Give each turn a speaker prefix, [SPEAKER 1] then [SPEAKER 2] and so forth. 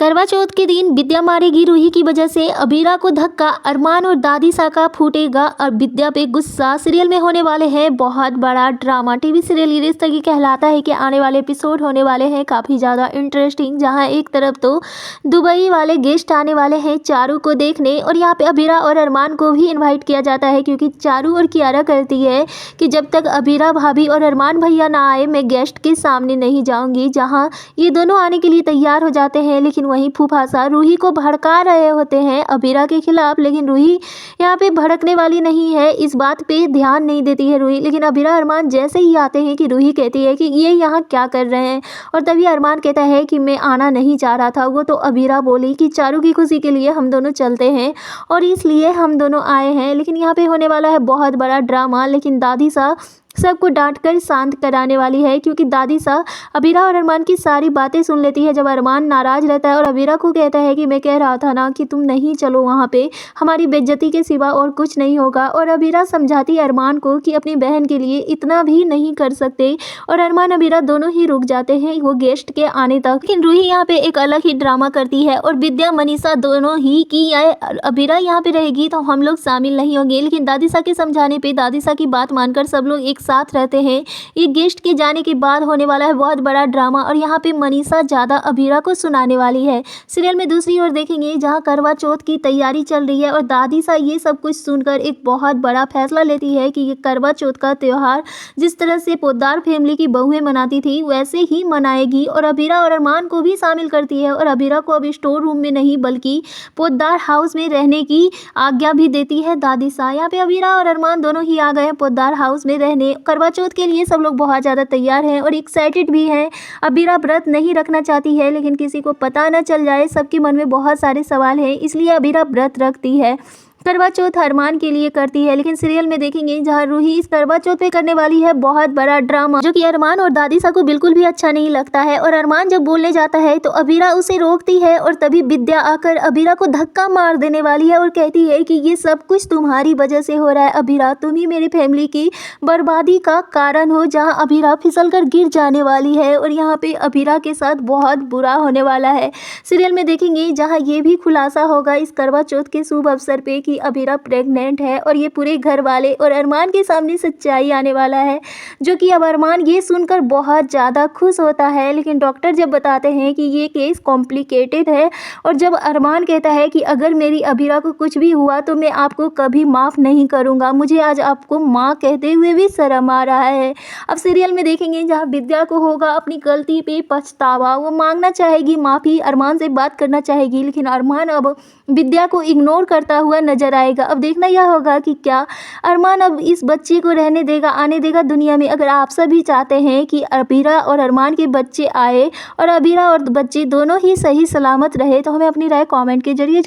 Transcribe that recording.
[SPEAKER 1] करवा चौथ के दिन विद्या मारेगी रूही की वजह से अबीरा को धक्का, अरमान और दादी सा का फूटेगा और विद्या पे गुस्सा। सीरियल में होने वाले हैं बहुत बड़ा ड्रामा। टीवी सीरियल ये रिश्ता की कहलाता है कि आने वाले एपिसोड होने वाले हैं काफ़ी ज़्यादा इंटरेस्टिंग, जहां एक तरफ तो दुबई वाले गेस्ट आने वाले हैं चारू को देखने, और यहाँ पे अबीरा और अरमान को भी इन्वाइट किया जाता है, क्योंकि चारू और कियारा कहती है कि जब तक अबीरा भाभी और अरमान भैया ना आए मैं गेस्ट के सामने नहीं जाऊँगी। जहाँ ये दोनों आने के लिए तैयार हो जाते हैं, लेकिन वहीं फूफासा रूही को भड़का रहे होते हैं अबीरा के खिलाफ। लेकिन रूही यहाँ पे भड़कने वाली नहीं है, इस बात पे ध्यान नहीं देती है रूही। लेकिन अबीरा अरमान जैसे ही आते हैं कि रूही कहती है कि ये यहाँ क्या कर रहे हैं, और तभी अरमान कहता है कि मैं आना नहीं चाह रहा था। वो तो अबीरा बोली कि चारू की खुशी के लिए हम दोनों चलते हैं और इसलिए हम दोनों आए हैं। लेकिन यहाँ पे होने वाला है बहुत बड़ा ड्रामा। लेकिन दादी सा सबको डांट कर शांत कराने वाली है, क्योंकि दादी सा अबीरा और अरमान की सारी बातें सुन लेती है। जब अरमान नाराज़ रहता है और अबीरा को कहता है कि मैं कह रहा था ना कि तुम नहीं चलो वहाँ पे, हमारी बेइज्जती के सिवा और कुछ नहीं होगा। और अबीरा समझाती अरमान को कि अपनी बहन के लिए इतना भी नहीं कर सकते, और अरमान अबीरा दोनों ही रुक जाते हैं वो गेस्ट के आने तक। लेकिन रूही यहाँ पे एक अलग ही ड्रामा करती है, और विद्या मनीषा दोनों ही कि अबीरा यहाँ पे रहेगी तो हम लोग शामिल नहीं होंगे। लेकिन दादी सा के समझाने पर दादी सा की बात मानकर सब लोग एक साथ रहते हैं। ये गेस्ट के जाने के बाद होने वाला है बहुत बड़ा ड्रामा, और यहाँ पे मनीषा ज़्यादा अबीरा को सुनाने वाली है। सीरियल में दूसरी ओर देखेंगे जहाँ करवा चौथ की तैयारी चल रही है, और दादी सा ये सब कुछ सुनकर एक बहुत बड़ा फैसला लेती है कि ये करवा चौथ का त्यौहार जिस तरह से पोद्दार फैमिली की बहुएं मनाती थी वैसे ही मनाएगी, और अबीरा और अरमान को भी शामिल करती है। और अबीरा को अब स्टोर रूम में नहीं बल्कि पोद्दार हाउस में रहने की आज्ञा भी देती है दादी सा। यहाँ पे अबीरा और अरमान दोनों ही आ गए हैं पोद्दार हाउस में रहने। करवा चौथ के लिए सब लोग बहुत ज़्यादा तैयार हैं और एक्साइटेड भी हैं। अबीरा व्रत नहीं रखना चाहती है, लेकिन किसी को पता न चल जाए, सबके मन में बहुत सारे सवाल हैं, इसलिए अबीरा व्रत रखती है। करवा चौथ अरमान के लिए करती है। लेकिन सीरियल में देखेंगे जहाँ रूही इस करवा चौथ पे करने वाली है बहुत बड़ा ड्रामा, जो कि अरमान और दादी सा को बिल्कुल भी अच्छा नहीं लगता है। और अरमान जब बोलने जाता है तो अबीरा उसे रोकती है, और तभी विद्या आकर अबीरा को धक्का मार देने वाली है और कहती है कि ये सब कुछ तुम्हारी वजह से हो रहा है अबीरा, तुम ही मेरी फैमिली की बर्बादी का कारण हो। जहाँ अबीरा फिसल कर गिर जाने वाली है, और यहाँ पे अबीरा के साथ बहुत बुरा होने वाला है। सीरियल में देखेंगे जहाँ ये भी खुलासा होगा इस करवा चौथ के शुभ अवसर पे कि अबीरा प्रेग्नेंट है, और ये पूरे घर वाले और अरमान के सामने सच्चाई आने वाला है, जो कि अब अरमान ये सुनकर बहुत ज़्यादा खुश होता है। लेकिन डॉक्टर जब बताते हैं कि ये केस कॉम्प्लिकेटेड है, और जब अरमान कहता है कि अगर मेरी अबीरा को कुछ भी हुआ तो मैं आपको कभी माफ़ नहीं करूँगा, मुझे आज आपको माँ कहते हुए भी शर्म आ रहा है। अब सीरियल में देखेंगे जहाँ विद्या को होगा अपनी गलती पे पछतावा, वो मांगना चाहेगी माफ़ी, अरमान से बात करना चाहेगी, लेकिन अरमान अब विद्या को इग्नोर करता हुआ नजर आएगा। अब देखना यह होगा कि क्या अरमान अब इस बच्चे को रहने देगा, आने देगा दुनिया में। अगर आप सभी चाहते हैं कि अबीरा और अरमान के बच्चे आए और अबीरा और बच्चे दोनों ही सही सलामत रहे, तो हमें अपनी राय कमेंट के जरिए